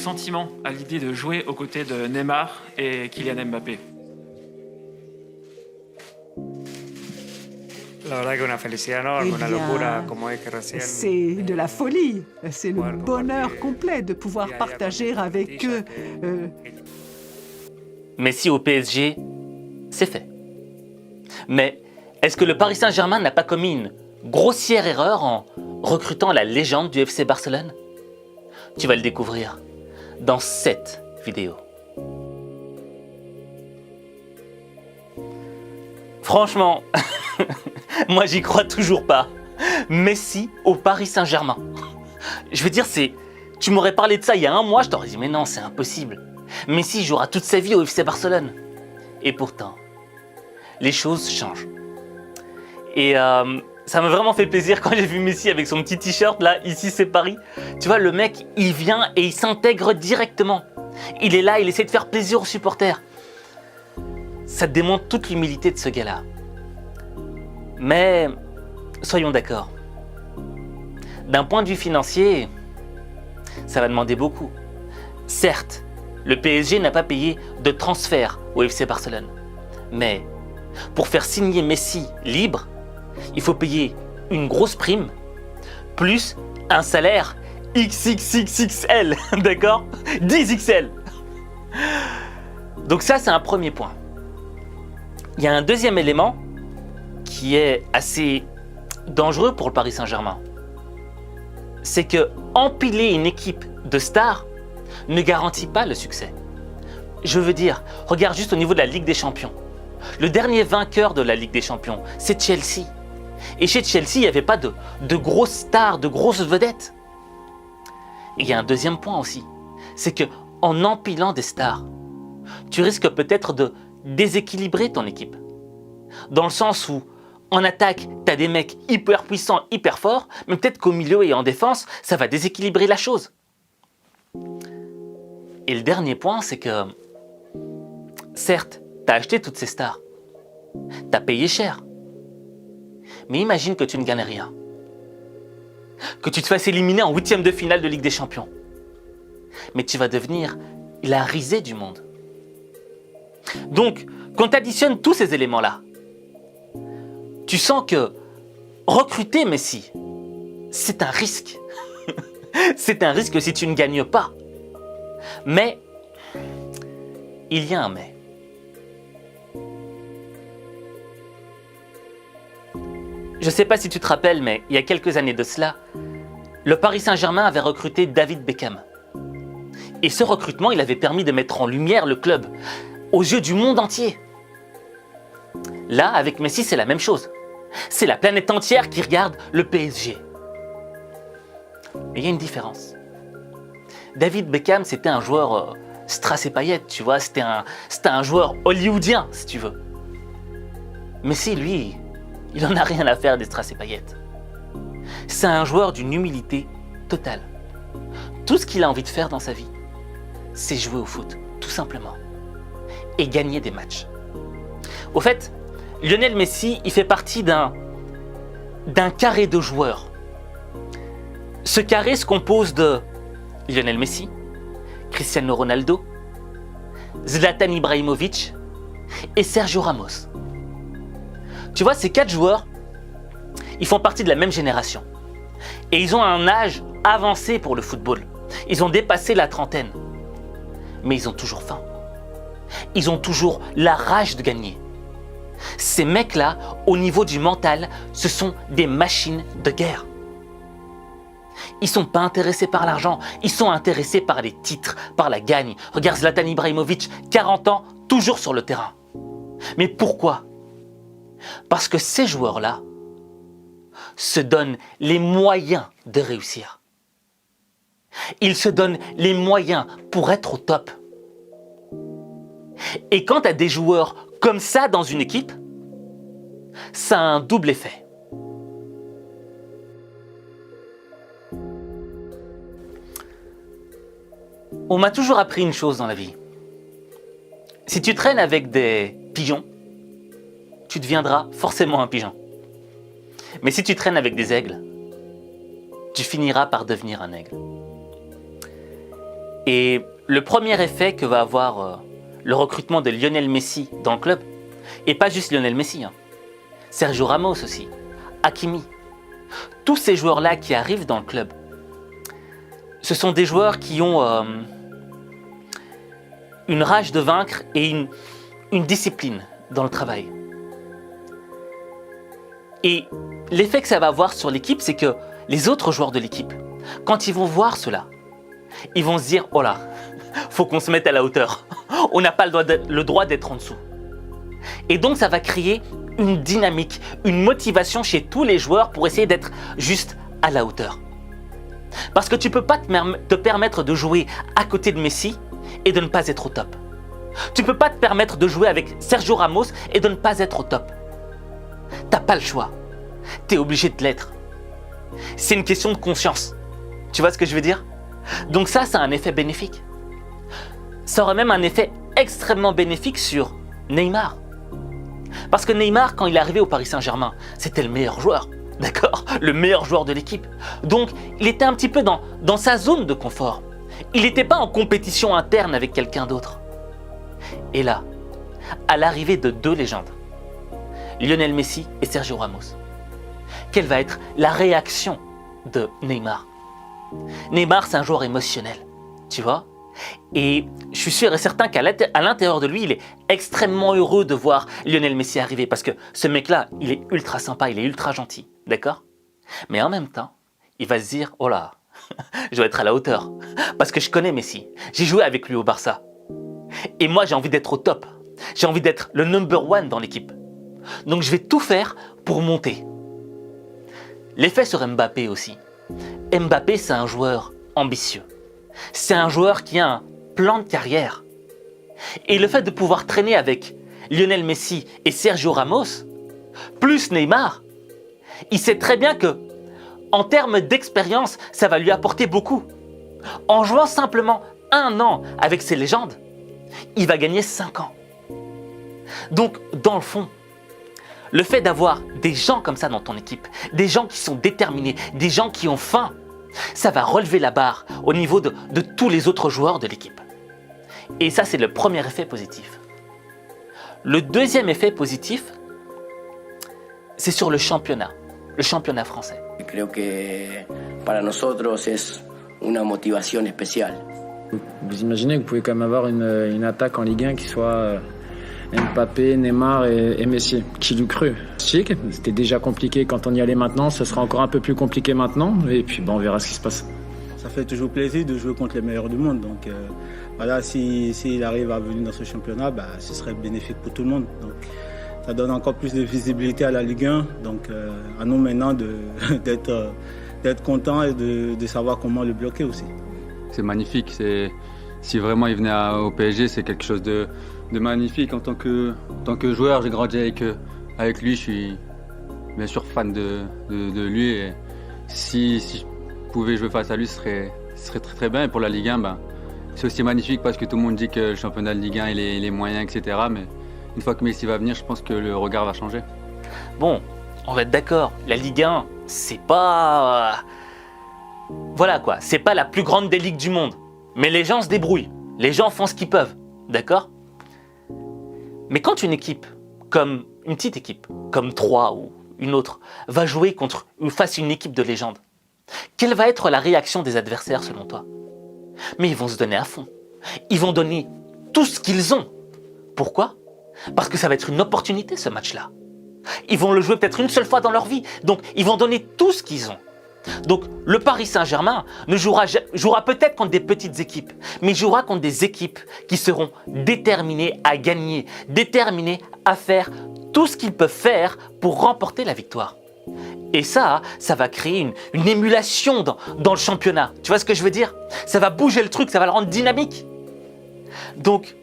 sentiment à l'idée de jouer aux côtés de Neymar et Kylian Mbappé? La verdad que una felicidad enorme, Eh una bien, locura, como dije recién. C'est de la folie, c'est le pouvoir bonheur compartir complet de pouvoir día a día con partager nuestras avec plantillas eux. Messi au PSG, c'est fait. Mais est-ce que le Paris Saint-Germain n'a pas commis une grossière erreur en recrutant la légende du FC Barcelone? Tu vas le découvrir dans cette vidéo. Franchement, moi j'y crois toujours pas. Messi au Paris Saint-Germain. Je veux dire, tu m'aurais parlé de ça il y a un mois, je t'aurais dit mais non, c'est impossible. Messi jouera toute sa vie au FC Barcelone. Et pourtant, les choses changent. Et ça m'a vraiment fait plaisir quand j'ai vu Messi avec son petit t-shirt là, ici c'est Paris. Tu vois, le mec, il vient et il s'intègre directement. Il est là, il essaie de faire plaisir aux supporters. Ça démontre toute l'humilité de ce gars-là. Mais soyons d'accord. D'un point de vue financier, ça va demander beaucoup. Certes, le PSG n'a pas payé de transfert au FC Barcelone. Mais pour faire signer Messi libre, il faut payer une grosse prime, plus un salaire XXXXL, d'accord? 10XL. Donc ça, c'est un premier point. Il y a un deuxième élément qui est assez dangereux pour le Paris Saint-Germain. C'est que empiler une équipe de stars ne garantit pas le succès. Je veux dire, regarde juste au niveau de la Ligue des Champions. Le dernier vainqueur de la Ligue des Champions, c'est Chelsea. Et chez Chelsea, il n'y avait pas de grosses stars, de grosses vedettes. Et il y a un deuxième point aussi, c'est que en empilant des stars, tu risques peut-être de déséquilibrer ton équipe. Dans le sens où, en attaque, tu as des mecs hyper puissants, hyper forts, mais peut-être qu'au milieu et en défense, ça va déséquilibrer la chose. Et le dernier point, c'est que, certes, tu as acheté toutes ces stars, tu as payé cher, mais imagine que tu ne gagnes rien, que tu te fasses éliminer en 8e de finale de Ligue des Champions, mais tu vas devenir la risée du monde. Donc, quand tu additionnes tous ces éléments-là, tu sens que recruter Messi, c'est un risque. C'est un risque si tu ne gagnes pas. Mais, il y a un mais. Je ne sais pas si tu te rappelles, mais il y a quelques années de cela, le Paris Saint-Germain avait recruté David Beckham. Et ce recrutement, il avait permis de mettre en lumière le club aux yeux du monde entier. Là, avec Messi, c'est la même chose. C'est la planète entière qui regarde le PSG. Mais il y a une différence. David Beckham, c'était un joueur strass et paillettes, tu vois. C'était un joueur hollywoodien, si tu veux. Messi, lui, il en a rien à faire des strass et paillettes. C'est un joueur d'une humilité totale. Tout ce qu'il a envie de faire dans sa vie, c'est jouer au foot, tout simplement. Et gagner des matchs. Au fait, Lionel Messi, il fait partie d'un carré de joueurs. Ce carré se compose de Lionel Messi, Cristiano Ronaldo, Zlatan Ibrahimovic et Sergio Ramos. Tu vois, ces 4 joueurs, ils font partie de la même génération. Et ils ont un âge avancé pour le football. Ils ont dépassé la trentaine. Mais ils ont toujours faim. Ils ont toujours la rage de gagner. Ces mecs-là, au niveau du mental, ce sont des machines de guerre. Ils sont pas intéressés par l'argent, ils sont intéressés par les titres, par la gagne. Regarde Zlatan Ibrahimovic, 40 ans, toujours sur le terrain. Mais pourquoi? Parce que ces joueurs-là se donnent les moyens de réussir. Ils se donnent les moyens pour être au top. Et quand tu as des joueurs comme ça dans une équipe, ça a un double effet. On m'a toujours appris une chose dans la vie. Si tu traînes avec des pigeons, tu deviendras forcément un pigeon. Mais si tu traînes avec des aigles, tu finiras par devenir un aigle. Et le premier effet que va avoir le recrutement de Lionel Messi dans le club, et pas juste Lionel Messi, hein, Sergio Ramos aussi, Hakimi, tous ces joueurs-là qui arrivent dans le club, ce sont des joueurs qui ont une rage de vaincre et une discipline dans le travail. Et l'effet que ça va avoir sur l'équipe, c'est que les autres joueurs de l'équipe, quand ils vont voir cela, ils vont se dire « Oh là, faut qu'on se mette à la hauteur. On n'a pas le droit d'être en dessous. » Et donc ça va créer une dynamique, une motivation chez tous les joueurs pour essayer d'être juste à la hauteur. Parce que tu ne peux pas te permettre de jouer à côté de Messi et de ne pas être au top. Tu ne peux pas te permettre de jouer avec Sergio Ramos et de ne pas être au top. Tu n'as pas le choix. Tu es obligé de l'être. C'est une question de conscience. Tu vois ce que je veux dire? Donc ça a un effet bénéfique. Ça aura même un effet extrêmement bénéfique sur Neymar. Parce que Neymar, quand il est arrivé au Paris Saint-Germain, c'était le meilleur joueur. D'accord? Le meilleur joueur de l'équipe. Donc, il était un petit peu dans sa zone de confort. Il n'était pas en compétition interne avec quelqu'un d'autre. Et là, à l'arrivée de deux légendes, Lionel Messi et Sergio Ramos, quelle va être la réaction de Neymar? Neymar, c'est un joueur émotionnel, tu vois? Et je suis sûr et certain qu'à l'intérieur de lui, il est extrêmement heureux de voir Lionel Messi arriver parce que ce mec-là, il est ultra sympa, il est ultra gentil, d'accord? Mais en même temps, il va se dire, oh là, je dois être à la hauteur parce que je connais Messi, j'ai joué avec lui au Barça. Et moi, j'ai envie d'être au top, j'ai envie d'être le number one dans l'équipe. Donc je vais tout faire pour monter. L'effet sur Mbappé aussi. Mbappé, c'est un joueur ambitieux. C'est un joueur qui a un plan de carrière. Et le fait de pouvoir traîner avec Lionel Messi et Sergio Ramos, plus Neymar, il sait très bien que, en termes d'expérience, ça va lui apporter beaucoup. En jouant simplement 1 an avec ces légendes, il va gagner 5 ans. Donc, dans le fond, le fait d'avoir des gens comme ça dans ton équipe, des gens qui sont déterminés, des gens qui ont faim, ça va relever la barre au niveau de tous les autres joueurs de l'équipe. Et ça, c'est le premier effet positif. Le deuxième effet positif, c'est sur le championnat français. Creo que para nosotros es una motivación especial. Vous imaginez que vous pouvez quand même avoir une attaque en Ligue 1 qui soit Mbappé, Neymar et Messi. Qui l'eût cru? C'était déjà compliqué quand on y allait maintenant, ce sera encore un peu plus compliqué maintenant, et puis on verra ce qui se passe. Ça fait toujours plaisir de jouer contre les meilleurs du monde, donc voilà, s'il arrive à venir dans ce championnat, ce serait bénéfique pour tout le monde. Donc, ça donne encore plus de visibilité à la Ligue 1, donc à nous maintenant d'être contents et de savoir comment le bloquer aussi. C'est magnifique, si vraiment il venait au PSG, c'est quelque chose de magnifique. En tant que joueur, j'ai grandi avec lui, je suis bien sûr fan de lui. Et si je pouvais jouer face à lui, ce serait très très bien. Et pour la Ligue 1, c'est aussi magnifique parce que tout le monde dit que le championnat de Ligue 1 il est moyen, etc. Mais une fois que Messi va venir, je pense que le regard va changer. Bon, on va être d'accord, la Ligue 1, c'est pas... Voilà quoi, c'est pas la plus grande des ligues du monde. Mais les gens se débrouillent, les gens font ce qu'ils peuvent, d'accord? Mais quand une équipe, comme une petite équipe, comme Troyes ou une autre, va jouer face à une équipe de légende, quelle va être la réaction des adversaires selon toi? Mais ils vont se donner à fond. Ils vont donner tout ce qu'ils ont. Pourquoi? Parce que ça va être une opportunité ce match-là. Ils vont le jouer peut-être une seule fois dans leur vie, donc ils vont donner tout ce qu'ils ont. Donc le Paris Saint-Germain jouera peut-être contre des petites équipes, mais jouera contre des équipes qui seront déterminées à gagner, déterminées à faire tout ce qu'ils peuvent faire pour remporter la victoire. Et ça va créer une émulation dans le championnat. Tu vois ce que je veux dire? Ça va bouger le truc, ça va le rendre dynamique. Donc,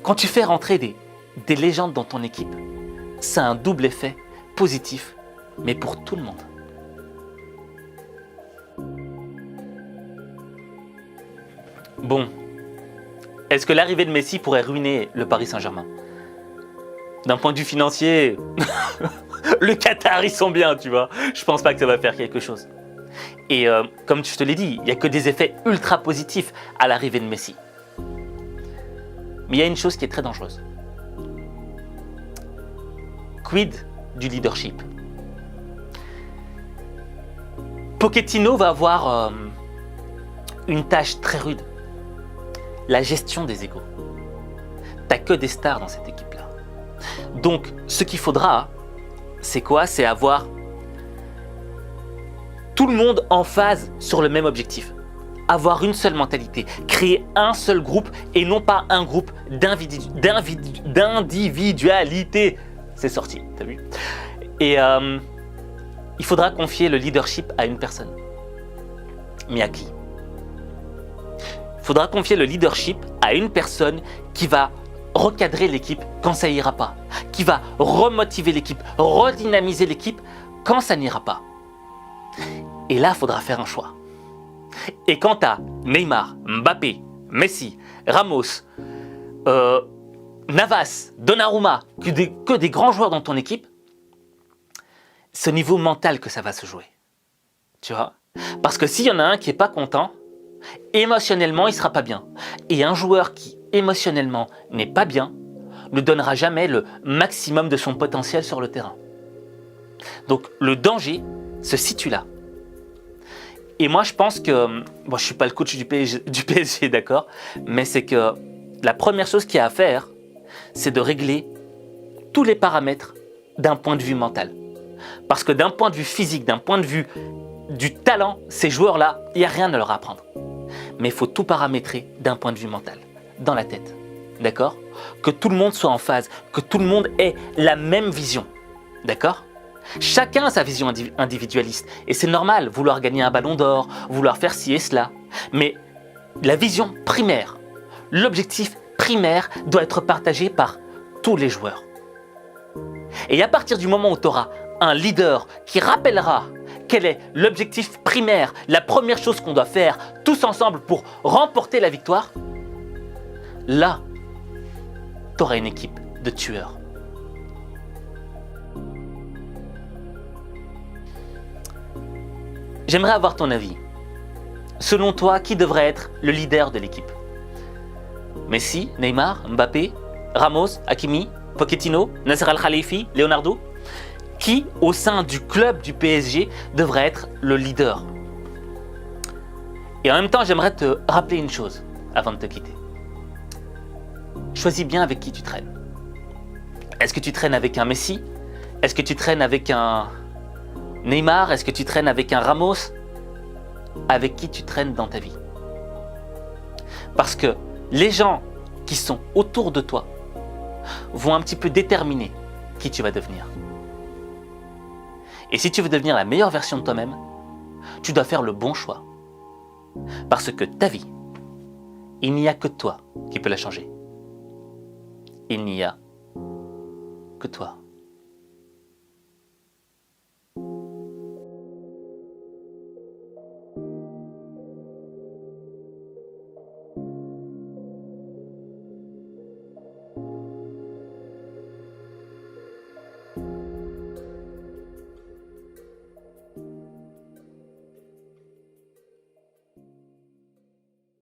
quand tu fais rentrer des légendes dans ton équipe, ça a un double effet positif, mais pour tout le monde. Bon, est-ce que l'arrivée de Messi pourrait ruiner le Paris Saint-Germain? D'un point de vue financier, le Qatar, ils sont bien, tu vois. Je pense pas que ça va faire quelque chose. Et comme je te l'ai dit, il n'y a que des effets ultra positifs à l'arrivée de Messi. Mais il y a une chose qui est très dangereuse. Quid du leadership? Pochettino va avoir une tâche très rude. La gestion des égos. T'as que des stars dans cette équipe-là. Donc, ce qu'il faudra, c'est quoi? C'est avoir tout le monde en phase sur le même objectif. Avoir une seule mentalité. Créer un seul groupe et non pas un groupe d'individualité. C'est sorti, t'as vu? Et il faudra confier le leadership à une personne. Mais à qui? Il faudra confier le leadership à une personne qui va recadrer l'équipe quand ça ira pas, qui va remotiver l'équipe, redynamiser l'équipe quand ça n'ira pas. Et là, il faudra faire un choix. Et quant à Neymar, Mbappé, Messi, Ramos, Navas, Donnarumma, que des grands joueurs dans ton équipe, c'est au niveau mental que ça va se jouer. Tu vois? Parce que s'il y en a un qui n'est pas content, émotionnellement, il ne sera pas bien. Et un joueur qui, émotionnellement, n'est pas bien, ne donnera jamais le maximum de son potentiel sur le terrain. Donc, le danger se situe là. Et moi, je pense que... Bon, je ne suis pas le coach du PSG, d'accord? Mais c'est que la première chose qu'il y a à faire, c'est de régler tous les paramètres d'un point de vue mental. Parce que d'un point de vue physique, d'un point de vue du talent, ces joueurs-là, il n'y a rien à leur apprendre. Mais il faut tout paramétrer d'un point de vue mental, dans la tête. D'accord? Que tout le monde soit en phase, que tout le monde ait la même vision. D'accord? Chacun a sa vision individualiste. Et c'est normal, vouloir gagner un ballon d'or, vouloir faire ci et cela. Mais la vision primaire, l'objectif primaire doit être partagé par tous les joueurs. Et à partir du moment où tu auras un leader qui rappellera quel est l'objectif primaire, la première chose qu'on doit faire tous ensemble pour remporter la victoire, là, tu auras une équipe de tueurs. J'aimerais avoir ton avis. Selon toi, qui devrait être le leader de l'équipe? Messi, Neymar, Mbappé, Ramos, Hakimi, Pochettino, Nasser Al-Khelaïfi, Leonardo? Qui, au sein du club du PSG, devrait être le leader? Et en même temps, j'aimerais te rappeler une chose avant de te quitter. Choisis bien avec qui tu traînes. Est-ce que tu traînes avec un Messi? Est-ce que tu traînes avec un Neymar? Est-ce que tu traînes avec un Ramos? Avec qui tu traînes dans ta vie? Parce que les gens qui sont autour de toi vont un petit peu déterminer qui tu vas devenir. Et si tu veux devenir la meilleure version de toi-même, tu dois faire le bon choix. Parce que ta vie, il n'y a que toi qui peux la changer. Il n'y a que toi.